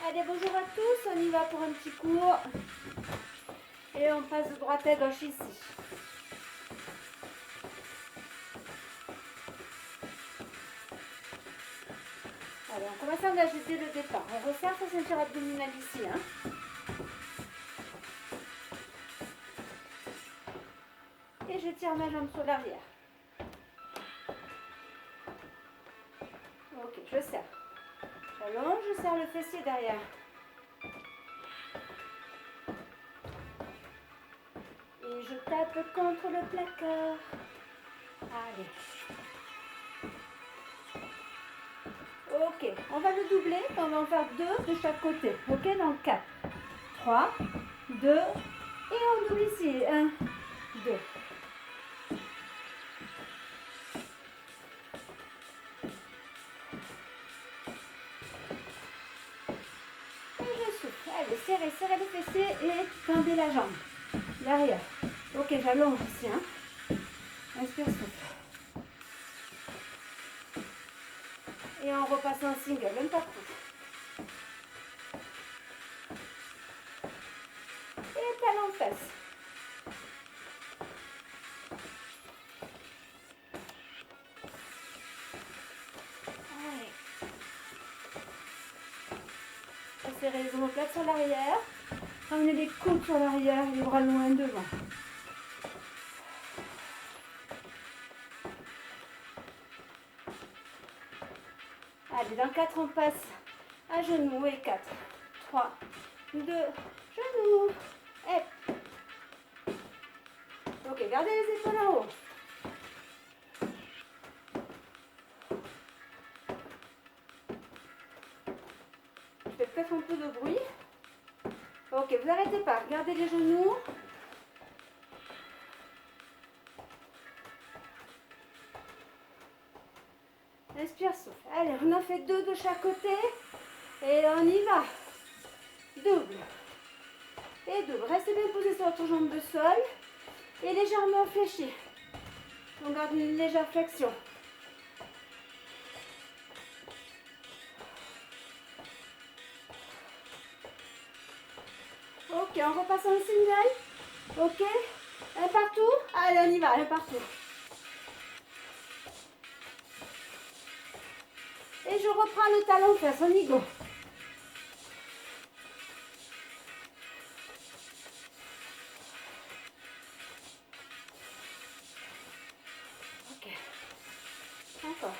Allez, bonjour à tous, on y va pour un petit cours. Et on passe de droite à gauche ici. Allez, on commence à engager dès le départ. On resserre sa ceinture abdominale ici. Et je tire ma jambe sur l'arrière. Ok, je serre. J'allonge, je serre le fessier derrière. Et je tape contre le placard. Allez. Ok, on va le doubler. On va en faire 2 de chaque côté. Ok, donc 4, 3, 2. Et on double ici. 1, 2. Allez, serrez, serrez le fessier et tendez la jambe. L'arrière. Ok, j'allonge ici. Inspire, souffle. Et on repasse en single, même partout. Et talon fesse. Allez. Serrez les omoplates sur l'arrière. Ramenez les coudes sur l'arrière, les bras loin devant. Allez, dans 4, on passe à genoux et 4, 3, 2, genoux. Et. Ok, gardez les épaules en haut. Je fais peut-être un peu de bruit. Ok, vous n'arrêtez pas. Gardez les genoux. Inspire, souffle. Allez, on en fait 2 de chaque côté. Et on y va. Double. Et double. Restez bien posé sur votre jambe de sol. Et légèrement fléchi. On garde une légère flexion. Ok, on repasse en single. Ok. Un partout. Allez, on y va. Un partout. Et je reprends le talon fesse. On y go. Ok. Encore.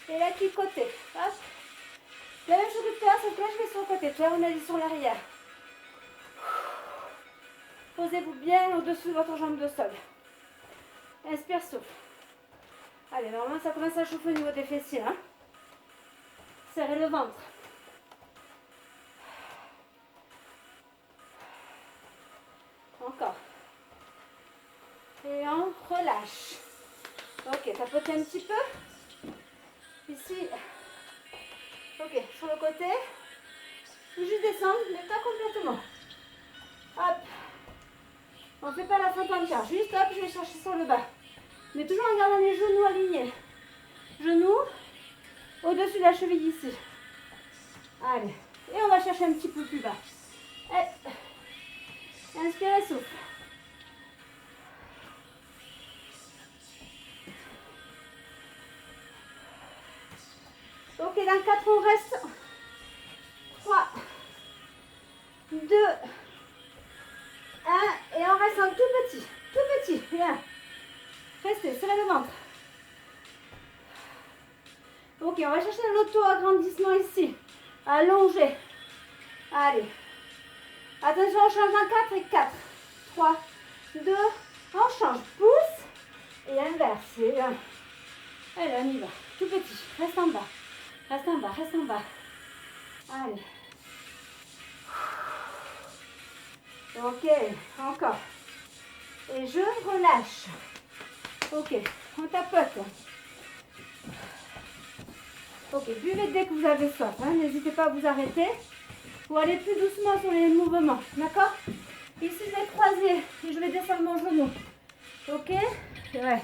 Et là, qui côté. Hop. La même chose que tout à l'heure, sauf que là, je vais sur le côté. Tout à l'heure, on a dit sur l'arrière. Posez-vous bien au-dessus de votre jambe de sol. Inspire, souffle. Allez, normalement, ça commence à chauffer au niveau des fessiers. Serrez le ventre. Encore. Et on relâche. Ok, tapotez un petit peu. Ici. Ok, sur le côté. Juste descendre, mais pas complètement. Hop. On ne fait pas la fente entière. Juste hop, je vais chercher sur le bas. Mais toujours en gardant les genoux alignés. Genoux au-dessus de la cheville ici. Allez. Et on va chercher un petit peu plus bas. Et inspirez, souffle. Ok, dans 4, on reste. 3, 2, 1. Et on reste en tout petit. Tout petit. Bien. Restez, serrez le ventre. Ok, on va chercher l'auto-agrandissement ici. Allongé. Allez. Attention, on change en 4 et 4. 3, 2, on change. Pousse et inverse. Et 1. Allez, on y va. Tout petit. Reste en bas. Reste en bas, reste en bas. Allez. Ok, encore. Et je relâche. Ok, on tapote. Ok, buvez dès que vous avez soif. N'hésitez pas à vous arrêter. Ou aller plus doucement sur les mouvements. D'accord? Ici, je vais croiser et je vais descendre mon genou. Ok? Ouais.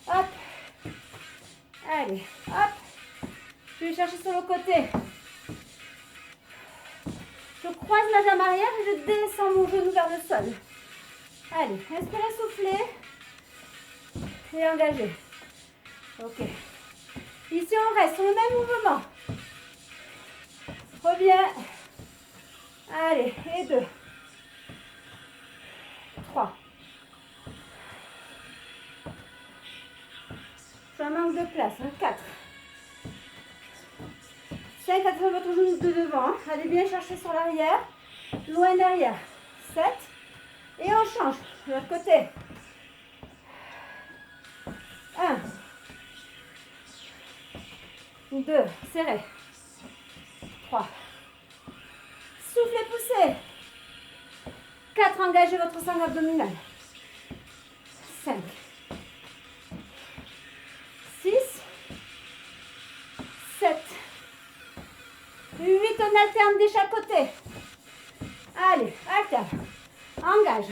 Hop. Allez, hop. Je vais chercher sur le côté. croise ma jambe arrière et je descends mon genou vers le sol. Allez, inspirez, soufflez. Et engagez. Ok. Ici, on reste sur le même mouvement. Reviens. Allez, et 2. 3. Ça manque de place. 4. 5, attention votre genou de devant. Hein. Allez bien chercher sur l'arrière. Loin derrière. 7. Et on change. De l'autre côté. 1. 2. Serrez. 3. Soufflez, poussez. 4. Engagez votre sangle abdominale. 5. 6. 7. 8. On alterne de chaque côté. Allez, alterne. Engage.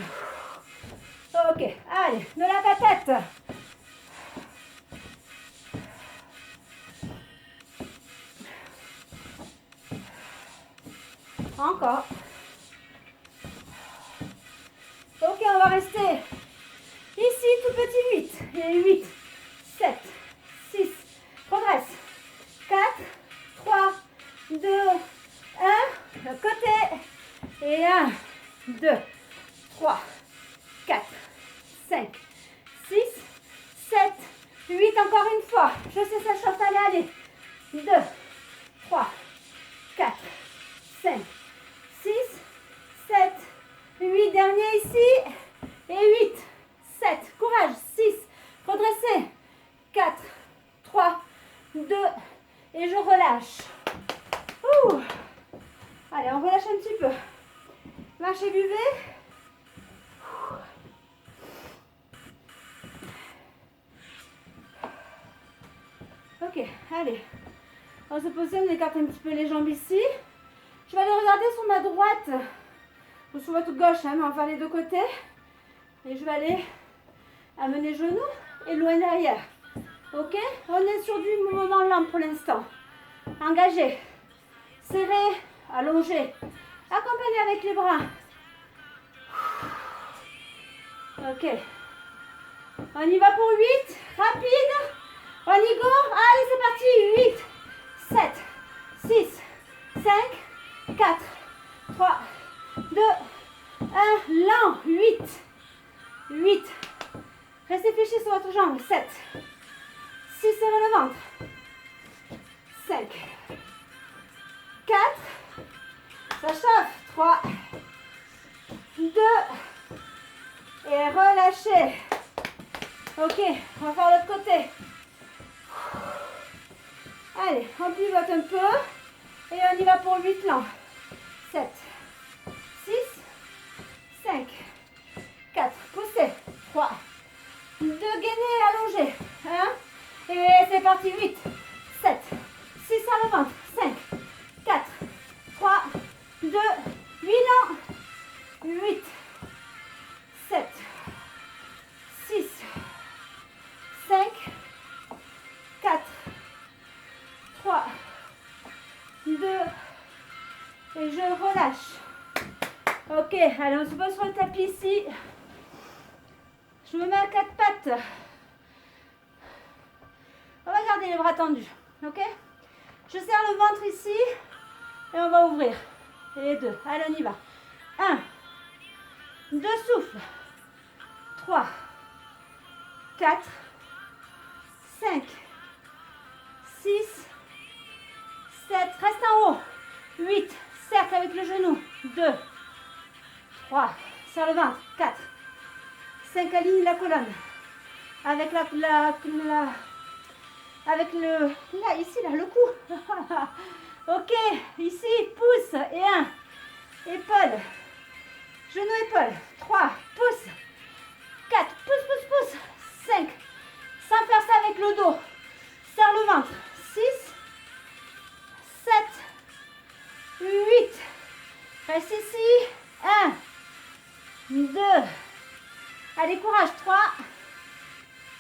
Ok, allez, ne lâche pas tête. Encore. Ok, on va rester ici, tout petit 8. Et 8, 7, 6. Progresse. 4, 3, 2, 1. Le côté. Et 1, 2, 3, 4, 5, 6, 7, 8. Encore une fois. Je sais, ça chauffe. Allez, allez. 2, 3, 4, 5, 6, 7, 8. Dernier ici. Et 8, 7. Courage. 6. Redressez. 4, 3, 2. Et je relâche. Ouh. Allez, on relâche un petit peu. Marchez, buvez. Ok, allez. On se positionne, on écarte un petit peu les jambes ici. Je vais aller regarder sur ma droite ou sur votre gauche, hein, mais on va faire les deux côtés. Et je vais aller amener genoux et loin derrière. Ok? On est sur du mouvement lent pour l'instant. Engagez. Serrez. Allongez. Accompagnez avec les bras. Ok. On y va pour 8. Rapide. On y go. Allez, c'est parti. 8, 7, 6, 5, 4, 3, 2, 1. Lent. 8. 8. Restez fléchis sur votre jambe. 7. 6, serrez le ventre. 5. 4. Ça chauffe. 3. 2. Et relâchez. Ok, on va faire l'autre côté. Allez, on pivote un peu. Et on y va pour 8 lents. 7. 6. 5. 4. Poussez. 3. 2. Gainez, allongez. 1. Et c'est parti. 8. 7. 6 à le ventre. 5. 4. 3. 2. 8 lents. 8. 7. 6. 5. 4. 3. 2. Et je relâche. Ok, allez, on se pose sur le tapis ici. Je me mets à 4 pattes. On va garder les bras tendus. Ok? Je serre le ventre ici. Et on va ouvrir. Et 2. Allez, on y va. 1. 2 souffles. 3. 4. 5. 6. 7. Reste en haut. 8. Cercle avec le genou. 2. 3. Serre le ventre. 4. 5. Aligne la colonne. Avec avec le... Là, ici, là, le cou. Ok. Ici, pouce. Et 1. Épaule. Genou, épaule. 3. Pouce. 4. Pouce, pouce, pouce. 5. Sans faire ça avec le dos. Serre le ventre. 6. 7. 8. Reste ici. 1. 2. Allez, courage. 3.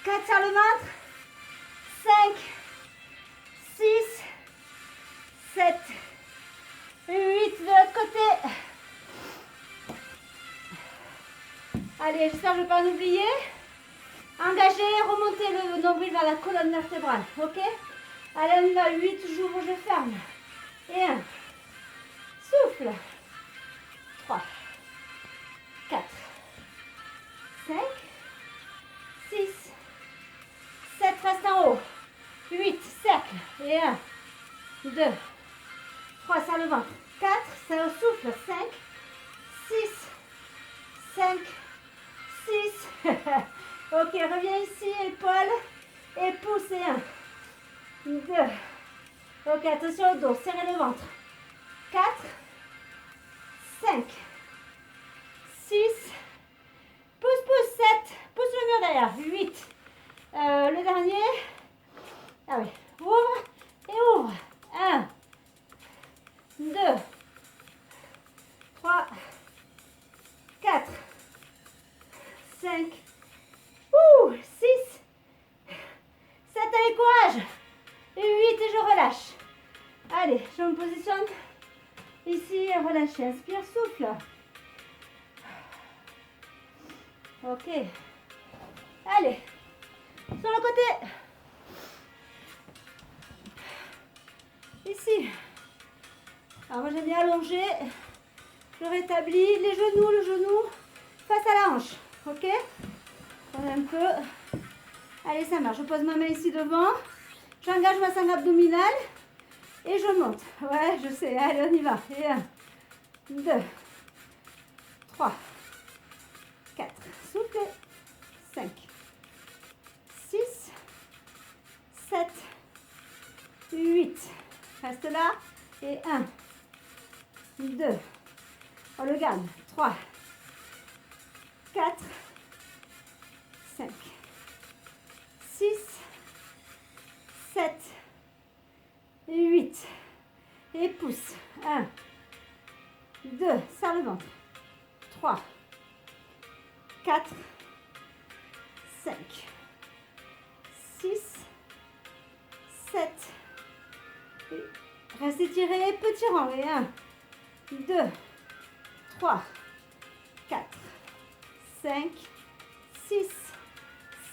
4. Serre le ventre. 5. 6. 7. 8. De l'autre côté. Allez, j'espère que je ne vais pas en oublier. Engagez, remontez le nombril vers la colonne vertébrale. Ok? Allez, on y va. 8, j'ouvre, je ferme. Et 1. Souffle. 3, 4, 5, 6, 7, reste en haut. 8, cercle. Et 1, 2, 3, serre le ventre. 4, ça souffle. 5, 6, 5, 6. Ok, reviens ici, épaule. Et pousse. Et 1, 2. Ok, attention au dos, serrez le ventre. 4, 5, 6, pousse, 7, pousse le mur derrière, 8, le dernier, ah oui, ouvre et ouvre, 1, 2, 3, 4, 5, 6, 7, allez, courage, et 8, et je relâche. Allez, je me positionne ici et relâchez, inspire, souffle. Ok. Allez. Sur le côté. Ici. Alors moi j'aime bien allonger. Je rétablis les genoux, le genou face à la hanche. Ok. Un peu. Allez, ça marche. Je pose ma main ici devant. J'engage ma sangle abdominale. Et je monte. Ouais, je sais. Allez, on y va. Et 1, 2, 3, 4. Soufflez. 5, 6, 7, 8. Reste là. Et 1, 2. On le garde. 3, 4, 5, 6, 7, 8. Et pousse. 1, 2. Serre le ventre. 3, 4, 5, 6, 7, reste étiré, petit rang, et 1, 2, 3, 4, 5, 6,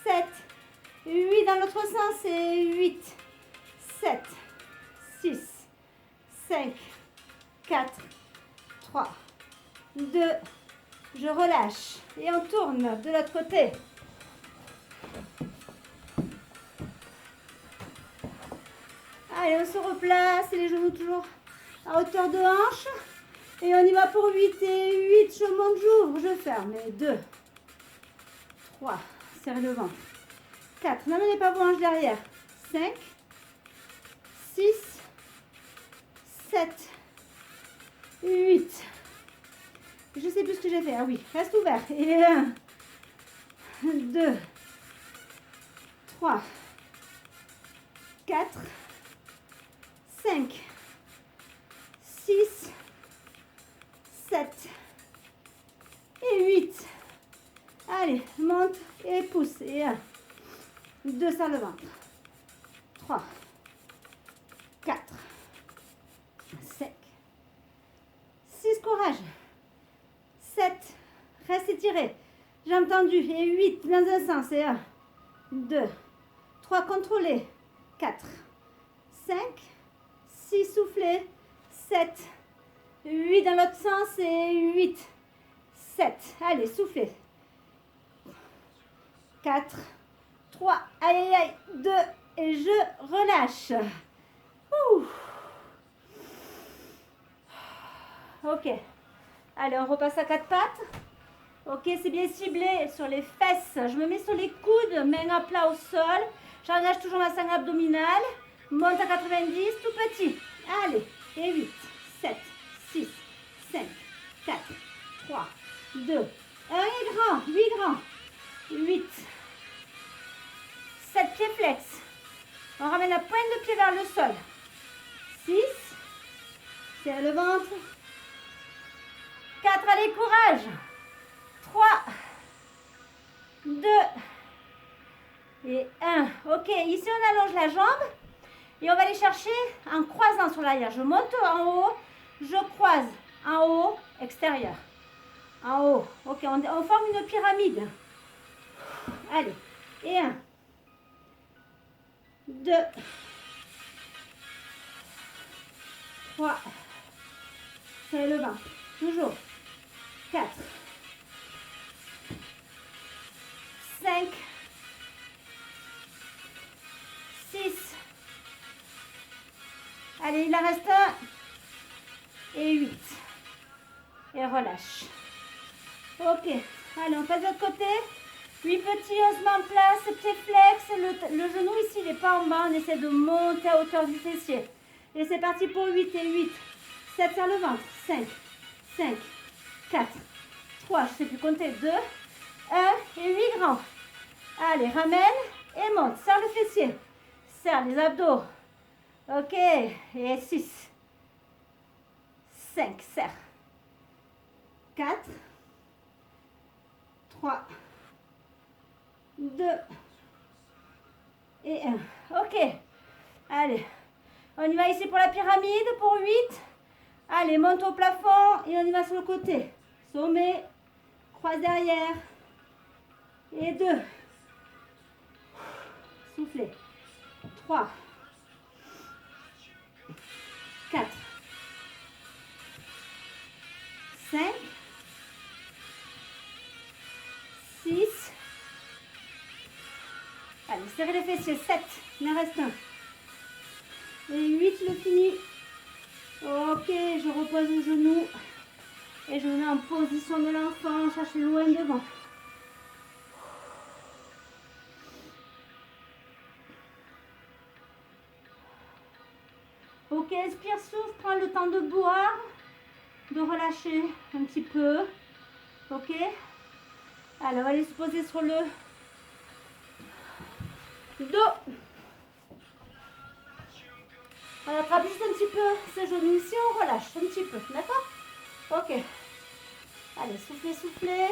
7, 8 dans l'autre sens, et 8, 7, 6, 5, 4, 3, 2, je relâche, et on tourne de l'autre côté. Allez, on se replace, et les genoux toujours à hauteur de hanche. Et on y va pour 8 et 8, je monte, j'ouvre, je ferme. Et 2, 3, serrez le ventre. 4, n'amenez pas vos hanches derrière. 5, 6, 7, 8. Je ne sais plus ce que j'ai fait. Ah oui, reste ouvert. Et 1, 2, 3, 4, 5, 6, 7 et 8. Allez, monte et pousse. Et 1, 2, serre le ventre. 3, 4, 5, 6, courage. 7, reste étiré. Jambes tendues. Et 8 dans un sens. Et 1, 2, 3, contrôlez. 4, 5, 6, soufflez. 7, 8 dans l'autre sens. Et 8, 7. Allez, soufflez. 4, 3, aïe, aïe, aïe, 2, et je relâche. Ouh. Ok. Allez, on repasse à 4 pattes. Ok, c'est bien ciblé sur les fesses. Je me mets sur les coudes, main à plat au sol. J'engage toujours ma sangle abdominale. Monte à 90, tout petit. Allez, et 8, 7, 6, 5, 4, 3, 2, 1 et grand, 8 grands. 8, 7 pieds flex. On ramène la pointe de pied vers le sol. 6, serre le ventre. 4, allez, courage. 3, 2 et 1. Ok, ici on allonge la jambe et on va aller chercher en croisant sur l'arrière. Je monte en haut, je croise en haut, extérieur. En haut. Ok, on forme une pyramide. Allez. Et 1, 2, 3. C'est le ventre. Toujours. 4, 5, 6. Allez, il en reste 1. Et 8. Et relâche. Ok. Allez, on passe de l'autre côté. 8 petits, on se met en place, pied flex. Le genou ici, il n'est pas en bas. On essaie de monter à hauteur du fessier. Et c'est parti pour 8 et 8. 7 sur le ventre. 5, 5, 4, 3, je ne sais plus compter. 2, 1 et 8 grands. Allez, ramène et monte. Serre le fessier. Serre les abdos. Ok. Et 6, 5, serre. 4, 3, 2 et 1. Ok. Allez. On y va ici pour la pyramide, pour 8. Allez, monte au plafond et on y va sur le côté. Sommet, croise derrière. Et 2. Soufflez. 3. 4. 5. 6. Allez, serrez les fessiers. 7. Il en reste un. Et 8, le fini. Ok, je repose le genou. Et je me mets en position de l'enfant. Cherche loin devant. Ok, expire, souffle. Prends le temps de boire. De relâcher un petit peu. Ok. Alors, on va aller se poser sur le dos. On attrape juste un petit peu ses genoux ici, on relâche un petit peu, d'accord? Ok. Allez, soufflez, soufflez.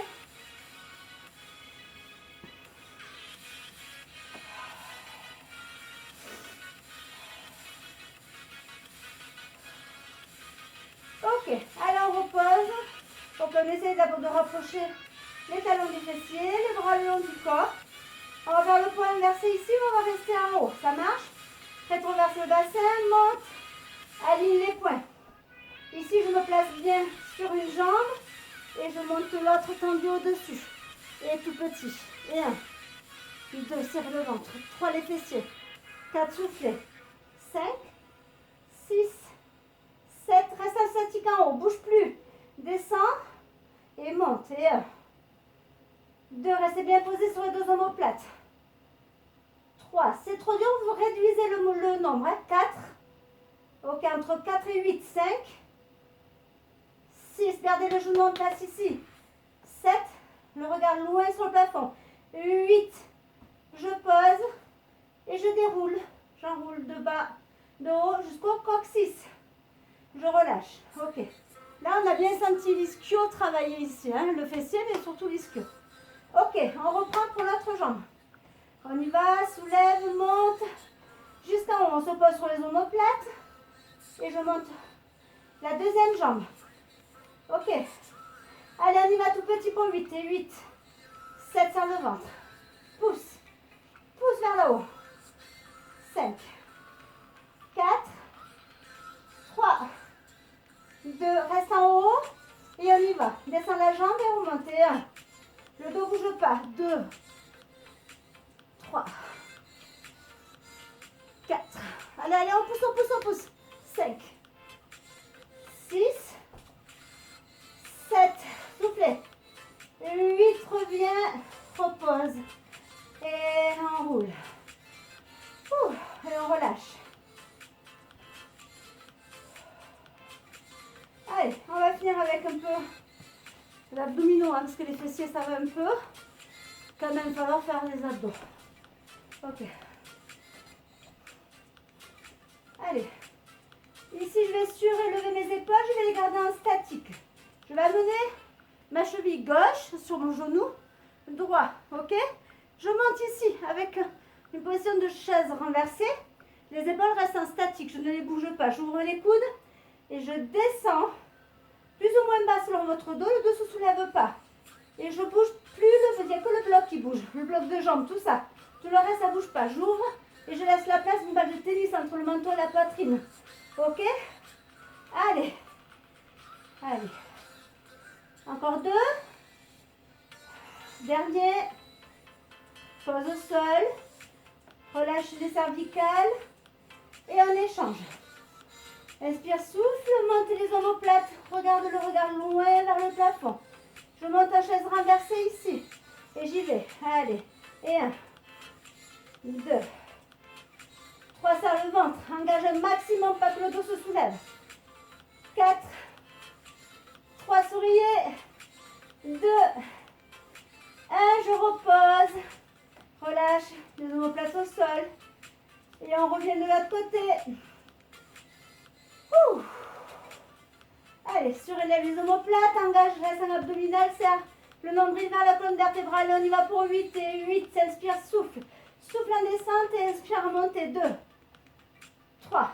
Ok, allez, on repose. Donc, on essaie d'abord de rapprocher les talons du fessier, les bras le long du corps. On va faire le point inversé ici, on va rester en haut. Ça marche? Rétroverse le bassin, monte, aligne les poings. Ici, je me place bien sur une jambe et je monte l'autre tendu au-dessus. Et tout petit. Et 1, 2, serre le ventre. 3, les fessiers. 4, soufflez. 5, 6, 7, reste statique en haut, bouge plus. Descends et monte. Et 1, 2, restez bien posé sur les deux omoplates. 3, c'est trop dur, vous réduisez le nombre. 4, ok, entre 4 et 8, 5. 6, gardez le genou en place ici. 7, le regard loin sur le plafond. 8, je pose et je déroule. J'enroule de bas, de haut jusqu'au coccyx. Je relâche. Ok. Là, on a bien senti l'ischio travailler ici. Hein, le fessier, mais surtout l'ischio. Ok, on reprend pour l'autre jambe. On y va, soulève, monte. Jusqu'en haut, on se pose sur les omoplates. Et je monte la deuxième jambe. Ok. Allez, on y va tout petit pour 8 et 8. 7 sur le ventre. Pousse. Pousse vers le haut. 5. 4. 3. 2. Reste en haut. Et on y va. Descends la jambe et remontez. 1. Le dos bouge pas. 2. 3. 4. Allez, allez, on pousse, on pousse, on pousse. 5. 6. 7. Soufflez. 8. Reviens. Repose. Et enroule. Et on relâche. Allez, on va finir avec un peu l'abdominaux, hein, parce que les fessiers ça va un peu. Quand même, il va falloir faire les abdos. Ok. Allez. Ici, je vais surélever mes épaules, je vais les garder en statique. Je vais amener ma cheville gauche sur mon genou droit. Ok? Je monte ici avec une position de chaise renversée. Les épaules restent en statique, je ne les bouge pas. J'ouvre les coudes et je descends plus ou moins bas selon votre dos, le dos ne se soulève pas. Et je bouge plus, il n'y a que le bloc qui bouge, le bloc de jambes, tout ça. Tout le reste, ça ne bouge pas. J'ouvre et je laisse la place d'une balle de tennis entre le menton et la poitrine. Ok? Allez. Allez. Encore 2. Dernier. Pose au sol. Relâche les cervicales. Et on échange. Inspire, souffle, monte les omoplates. Regarde le regard loin vers le plafond. Je monte en chaise renversée ici. Et j'y vais. Allez. Et 1, 2, 3, serre le ventre. Engage un maximum, pas que le dos se soulève. 4, 3, souriez. 2, 1, je repose. Relâche les omoplates au sol. Et on revient de l'autre côté. Ouh. Allez, surélève les omoplates, engage, reste un abdominal, serre le nombril vers la colonne vertébrale. On y va pour 8 et 8. Inspire, souffle. Souffle en descente et inspire à monter. 2, 3,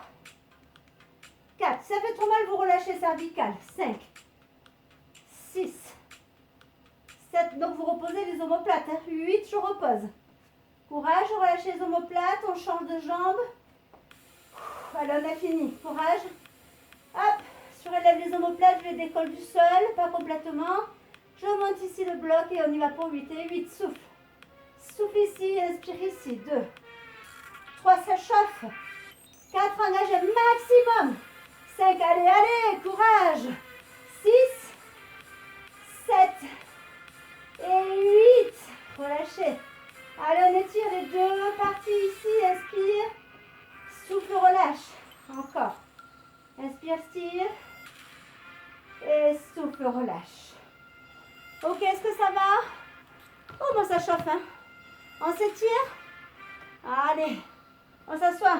4. Ça fait trop mal, vous relâchez cervical. 5, 6, 7. Donc vous reposez les omoplates. 8, je repose. Courage, relâchez les omoplates. On change de jambe. Allez, on a fini. Courage. Hop, surélève les omoplates. Je les décolle du sol, pas complètement. Je monte ici le bloc et on y va pour 8 et 8. Souffle. Souffle ici, inspire ici. 2, 3, ça chauffe. 4, engage un maximum. 5, allez, allez, courage. 6, 7 et 8. Relâchez. Allez, on étire les deux parties ici. Inspire. Souffle, relâche. Encore. Inspire, tire. Et souffle, relâche. Ok, est-ce que ça va? Oh, moi ça chauffe, hein. On s'étire. Allez, on s'assoit.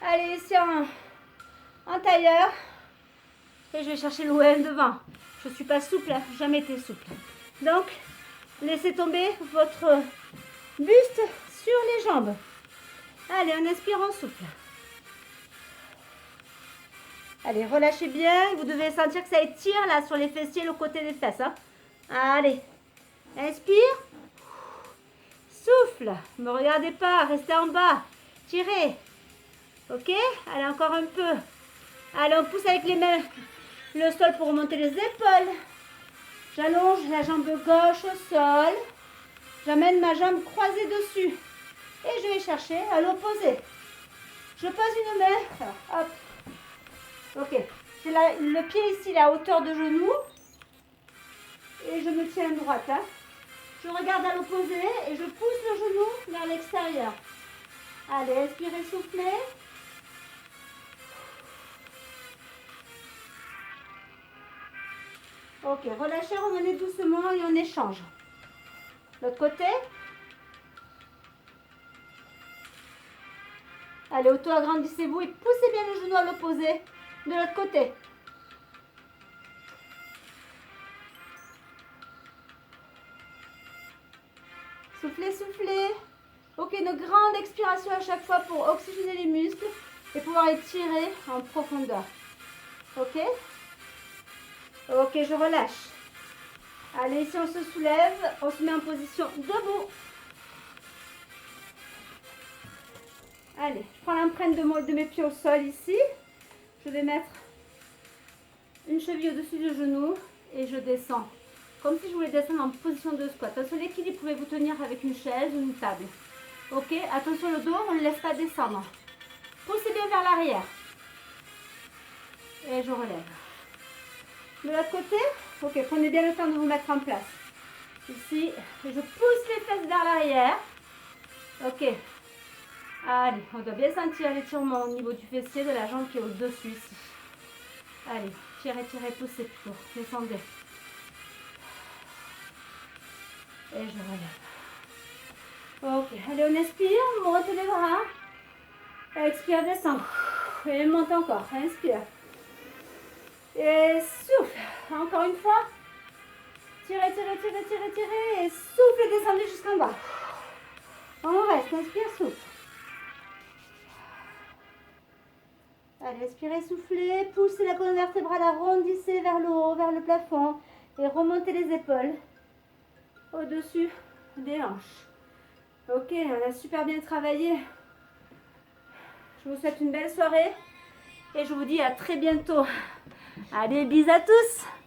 Allez, ici en tailleur. Et je vais chercher l'OM devant. Je ne suis pas souple, hein, jamais été souple. Donc, laissez tomber votre buste sur les jambes. Allez, on inspire, on souffle. Allez, relâchez bien. Vous devez sentir que ça étire là sur les fessiers, le côté des fesses. Hein. Allez, inspire. Souffle. Ne me regardez pas, restez en bas. Tirez. Ok, allez, encore un peu. Allez, on pousse avec les mains le sol pour remonter les épaules. J'allonge la jambe gauche au sol. J'amène ma jambe croisée dessus. Et je vais chercher à l'opposé. Je pose une main. Alors, hop. Ok. J'ai le pied ici, la hauteur de genou. Et je me tiens droite. Hein. Je regarde à l'opposé et je pousse le genou vers l'extérieur. Allez, inspirez, soufflez. Ok, relâchez, revenez doucement et on échange. L'autre côté. Allez, auto-agrandissez-vous et poussez bien le genou à l'opposé de l'autre côté. Soufflez, soufflez. Ok, une grande expiration à chaque fois pour oxygéner les muscles et pouvoir étirer en profondeur. Ok? Ok, je relâche. Allez, ici on se soulève, on se met en position debout. Allez, je prends l'empreinte de mes pieds au sol ici. Je vais mettre une cheville au-dessus du genou et je descends. Comme si je voulais descendre en position de squat. Attention, l'équilibre, pouvez-vous tenir avec une chaise ou une table. Ok, attention le dos, on ne le laisse pas descendre. Poussez bien vers l'arrière. Et je relève. De l'autre côté, ok, prenez bien le temps de vous mettre en place. Ici, je pousse les fesses vers l'arrière. Ok. Allez, on doit bien sentir l'étirement au niveau du fessier de la jambe qui est au-dessus ici. Allez, tirez, tirez, poussez plutôt. Descendez. Et je relève. Ok, allez, on inspire, monte les bras. Expire, descend. Et monte encore, inspire. Et souffle. Encore une fois. Tirez, tirez, tirez, tirez, tirez. Et souffle et descendez jusqu'en bas. On reste, inspire, souffle. Allez, expirez, soufflez. Poussez la colonne vertébrale, arrondissez vers le haut, vers le plafond. Et remontez les épaules au-dessus des hanches. Ok, on a super bien travaillé. Je vous souhaite une belle soirée. Et je vous dis à très bientôt. Allez, bisous à tous!